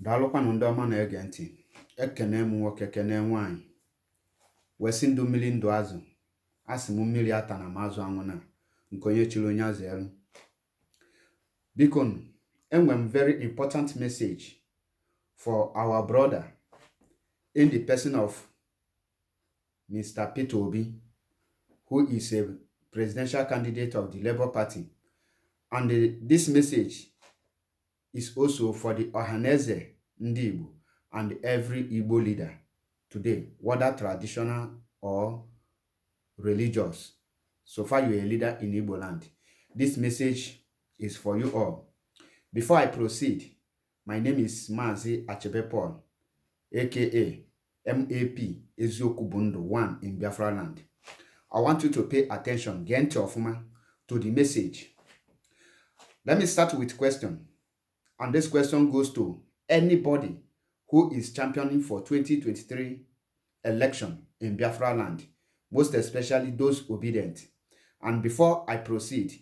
Daalụkwanụ ndị ọma na-ege ntị. Ekene m nwoke kene nwaanyị wee sị ndụ mmiri ndụ azụ. Asị m mmiri ata na m azụ anwụ na nke onye chiri onye azụ elu. Biko enwe m very important message for our brother in the person of Mr. Peter Obi, who is a presidential candidate of the Labour Party. And this message is also for the Ohaneze Ndi Igbo and every Igbo leader today, whether traditional or religious. So far you're a leader in Igbo land. This message is for you all. Before I proceed, my name is Mazi Achebe Paul, aka MAP Eziokubundu 1 in Biafra land. I want you to pay attention, get ofuma, to the message. Let me start with question. And this question goes to anybody who is championing for 2023 election in Biafra land, most especially those obedient. And before I proceed,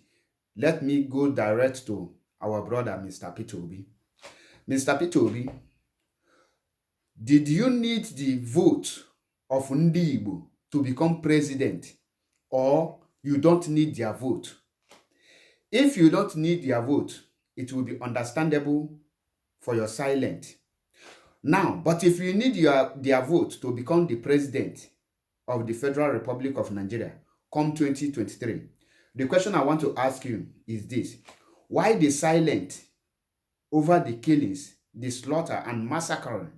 let me go direct to our brother, Mr. Peter Obi. Mr. Peter Obi, did you need the vote of Ndi Igbo to become president, or you don't need their vote? If you don't need their vote, it will be understandable for your silence. Now, but if you need their vote to become the president of the Federal Republic of Nigeria come 2023, the question I want to ask you is this: why the silence over the killings, the slaughter and massacre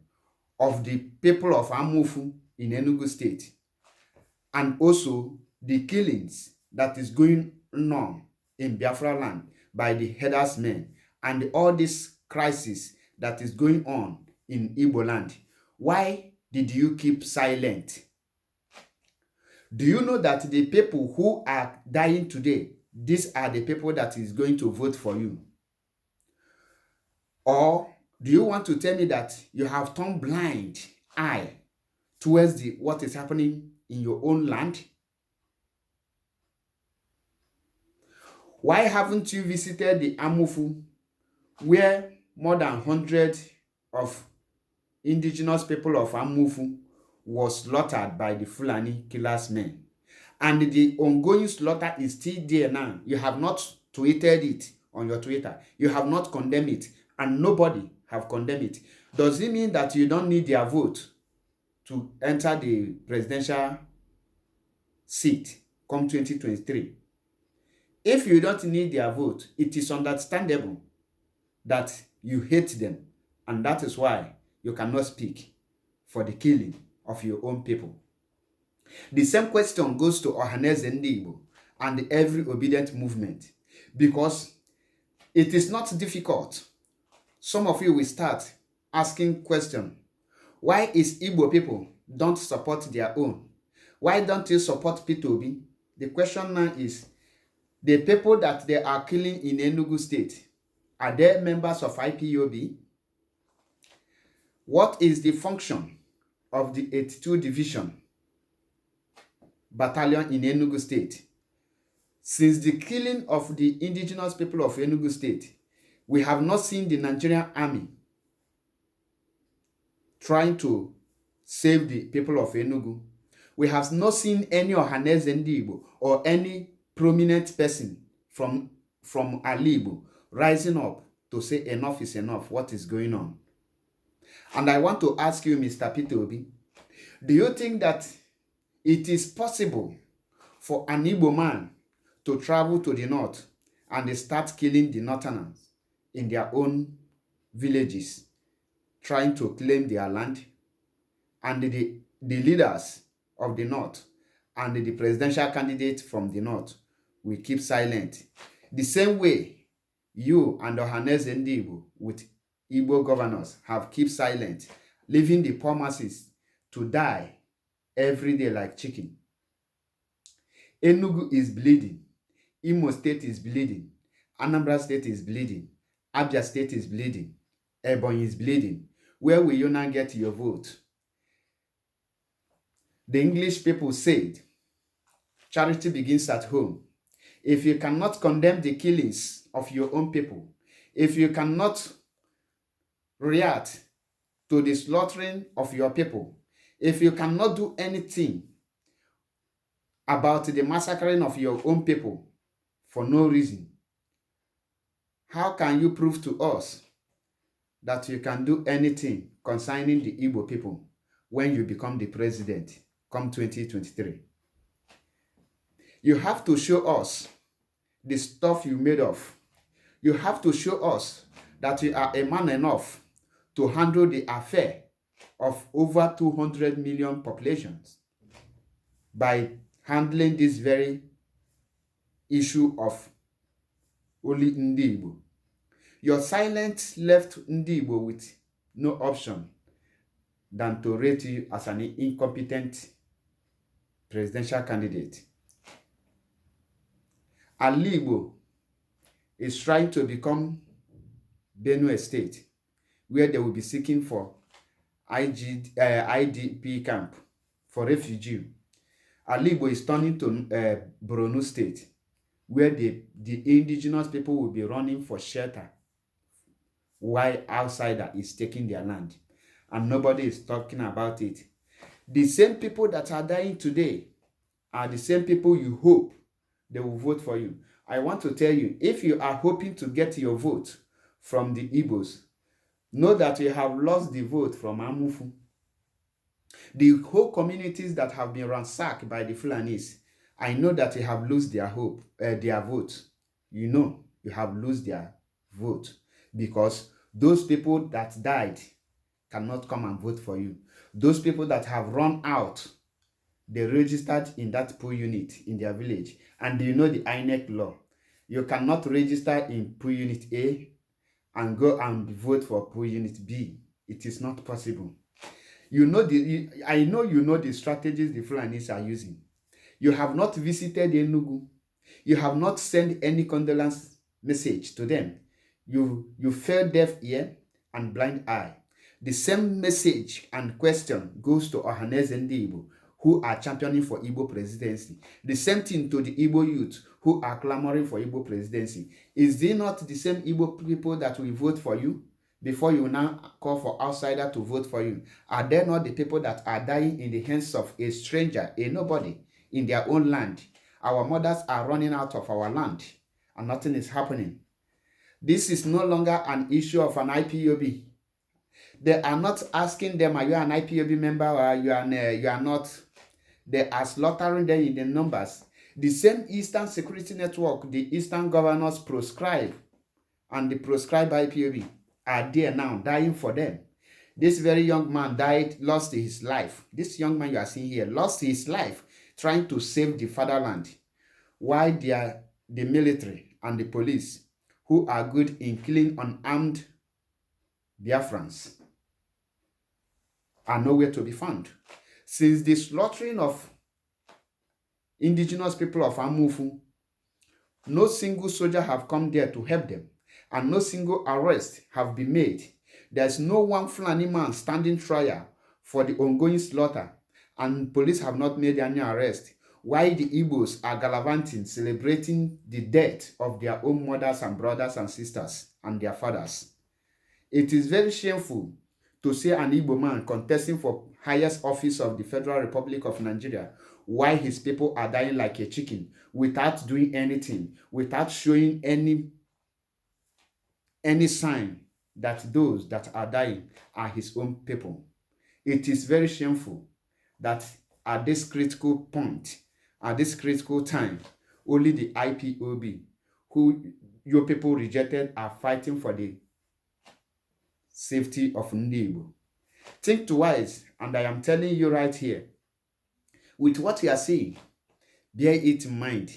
of the people of Amufu in Enugu State, and also the killings that is going on in Biafra land by the headers men, and all this crisis that is going on in Igbo land? Why did you keep silent? Do you know that the people who are dying today, these are the people that is going to vote for you? Or do you want to tell me that you have turned blind eye towards what is happening in your own land? Why haven't you visited the Amufu, where more than 100 of indigenous people of Amufu was slaughtered by the Fulani killers men? And the ongoing slaughter is still there now. You have not tweeted it on your Twitter. You have not condemned it, and nobody have condemned it. Does it mean that you don't need their vote to enter the presidential seat come 2023? If you don't need their vote, it is understandable that you hate them, and that is why you cannot speak for the killing of your own people. The same question goes to Ohaneze Ndi Igbo and every obedient movement, because it is not difficult. Some of you will start asking question: why is Igbo people don't support their own? Why don't you support Peter Obi? The question now is, the people that they are killing in Enugu State, are they members of IPOB? What is the function of the 82 Division Battalion in Enugu State? Since the killing of the indigenous people of Enugu State, we have not seen the Nigerian army trying to save the people of Enugu. We have not seen any Ohaneze Ndi Igbo or any prominent person from Ali Igbo rising up to say enough is enough, what is going on? And I want to ask you, Mr. Peter Obi, do you think that it is possible for an Igbo man to travel to the north and they start killing the northerners in their own villages, trying to claim their land, and the leaders of the north and the presidential candidate from the north will keep silent? The same way you and Ohaneze Ndi Igbo with Igbo governors have kept silent, leaving the poor masses to die every day like chicken. Enugu is bleeding. Imo State is bleeding. Anambra State is bleeding. Abia State is bleeding. Ebonyi is bleeding. Where will you now get your vote? The English people said, charity begins at home. If you cannot condemn the killings of your own people, if you cannot react to the slaughtering of your people, if you cannot do anything about the massacring of your own people for no reason, how can you prove to us that you can do anything concerning the Igbo people when you become the president come 2023? You have to show us the stuff you made of. You have to show us that you are a man enough to handle the affair of over 200 million populations by handling this very issue of only Ndi Igbo. Your silence left Ndi Igbo with no option than to rate you as an incompetent presidential candidate. Ali Igbo is trying to become Benue State, where they will be seeking for IDP camp for refugee. Ali Igbo is turning to Borno State, where the indigenous people will be running for shelter while outsider is taking their land. And nobody is talking about it. The same people that are dying today are the same people you hope they will vote for you. I want to tell you, if you are hoping to get your vote from the Igbos, know that you have lost the vote from Amufu. The whole communities that have been ransacked by the Fulanis, I know that you have lost their hope, their vote. You know you have lost their vote because those people that died cannot come and vote for you. Those people that have run out, they registered in that pool unit in their village. And you know the INEC law. You cannot register in pool unit A and go and vote for pool unit B. It is not possible. I know you know the strategies the Fulanis are using. You have not visited Enugu. You have not sent any condolence message to them. You fell deaf ear and blind eye. The same message and question goes to Ohaneze Ndi Igbo, who are championing for Igbo presidency. The same thing to the Igbo youth who are clamoring for Igbo presidency. Is it not the same Igbo people that will vote for you before you now call for outsider to vote for you? Are they not the people that are dying in the hands of a stranger, a nobody, in their own land? Our mothers are running out of our land and nothing is happening. This is no longer an issue of an IPOB. They are not asking them, are you an IPOB member or you are not? They are slaughtering them in the numbers. The same Eastern Security Network, the Eastern governors proscribe, and the proscribed IPOB are there now, dying for them. This very young man lost his life. This young man you are seeing here lost his life trying to save the fatherland, while the military and the police, who are good in killing unarmed Biafrans, are nowhere to be found. Since the slaughtering of indigenous people of Amufu, no single soldier have come there to help them, and no single arrest have been made. There's no one Fulani man standing trial for the ongoing slaughter, and police have not made any arrest, while the Igbos are gallivanting, celebrating the death of their own mothers and brothers and sisters and their fathers. It is very shameful to see an Igbo man contesting for highest office of the Federal Republic of Nigeria, while his people are dying like a chicken without doing anything, without showing any sign that those that are dying are his own people. It is very shameful that at this critical point, at this critical time, only the IPOB, who your people rejected, are fighting for the safety of Ndi Igbo. Think twice, and I am telling you right here, with what you are seeing, bear it in mind,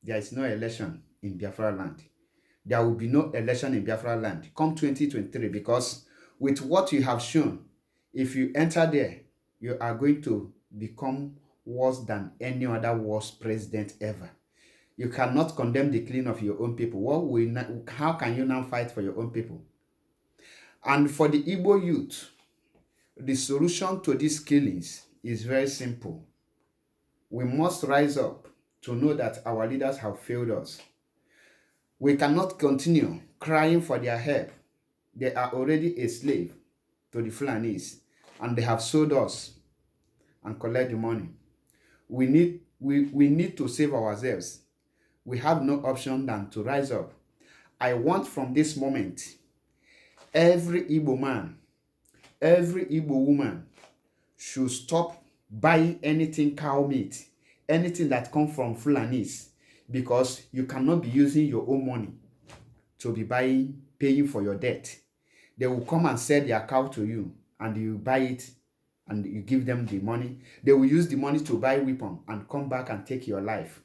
there is no election in Biafra land. There will be no election in Biafra land come 2023, because with what you have shown, if you enter there, you are going to become worse than any other worst president ever. You cannot condemn the killing of your own people. How can you now fight for your own people? And for the Igbo youth, the solution to these killings is very simple. We must rise up to know that our leaders have failed us. We cannot continue crying for their help. They are already a slave. to the Fulanis, and they have sold us and collect the money. We need to save ourselves. We have no option than to rise up. I want from this moment, every Igbo man, every Igbo woman should stop buying anything cow meat, anything that comes from Fulanis, because you cannot be using your own money to be paying for your debt. They will come and sell their cow to you, and you buy it, and you give them the money. They will use the money to buy weapon and come back and take your life.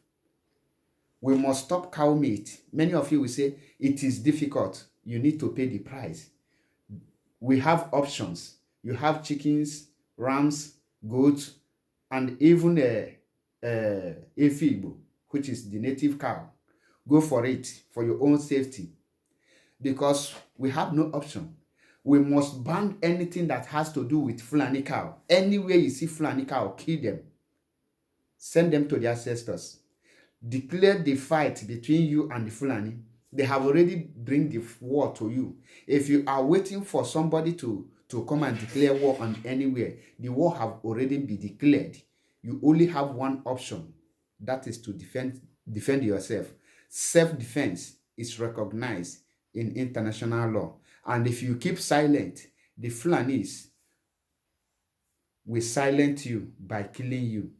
We must stop cow meat. Many of you will say, it is difficult. You need to pay the price. We have options. You have chickens, rams, goats, and even a Igbo, which is the native cow. Go for it for your own safety, because we have no option. We must ban anything that has to do with Fulani cow. Anywhere you see Fulani cow, kill them. Send them to their ancestors. Declare the fight between you and the Fulani. They have already bring the war to you. If you are waiting for somebody to come and declare war on anywhere, the war have already been declared. You only have one option. That is to defend yourself. Self-defense is recognized in international law. And if you keep silent, the Fulanis will silence you by killing you.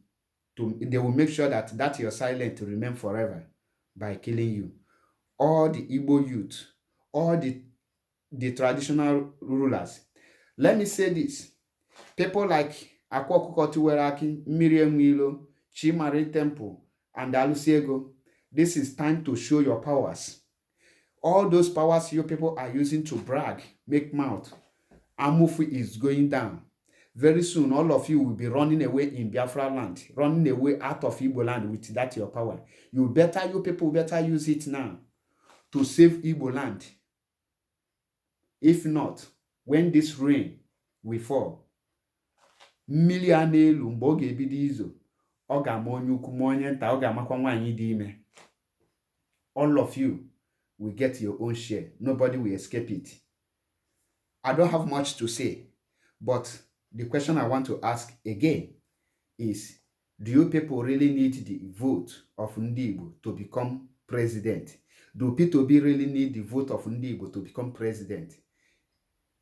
They will make sure that your silence will remain forever by killing you. All the Igbo youth, all the traditional rulers. Let me say this. People like Akwakukotiweraki, Miriam Milo, Chimari Temple, and Alusiego, this is time to show your powers. All those powers you people are using to brag, make mouth, Amufu is going down. Very soon, all of you will be running away in Biafra land, running away out of Igbo land with that your power. You people better use it now to save Igbo land. If not, when this rain will fall, million mboge ebido oga monyuku monyenta oga makwa nwanyi di ime. All of you will get your own share. Nobody will escape it. I don't have much to say, but the question I want to ask again is, do you people really need the vote of Ndi Igbo to become president? Do Peter Obi really need the vote of Ndi Igbo to become president?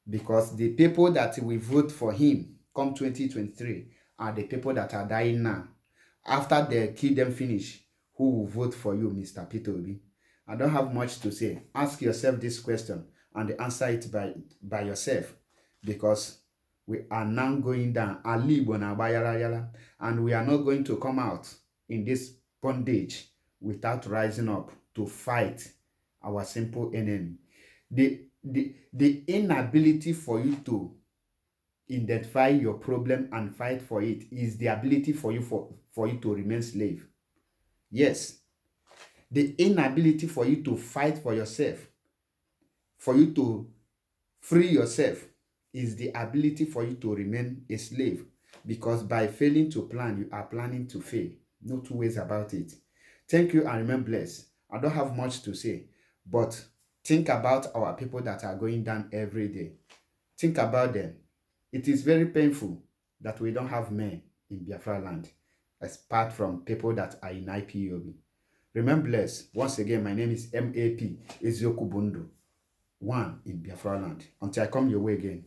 Because the people that will vote for him come 2023 are the people that are dying now. After they kill them finish, who will vote for you, Mr. Peter Obi? I don't have much to say. Ask yourself this question and answer it by yourself, because we are now going down, and we are not going to come out in this bondage without rising up to fight our simple enemy. The inability for you to identify your problem and fight for it is the ability for you to remain slave. Yes. The inability for you to fight for yourself, for you to free yourself, is the ability for you to remain a slave. Because by failing to plan, you are planning to fail. No two ways about it. Thank you and remain blessed. I don't have much to say, but think about our people that are going down every day. Think about them. It is very painful that we don't have men in Biafra land, apart from people that are in IPOB. Remember blessed. Once again, my name is MAP Ezioku Bundu, one in Biafra land. Until I come your way again.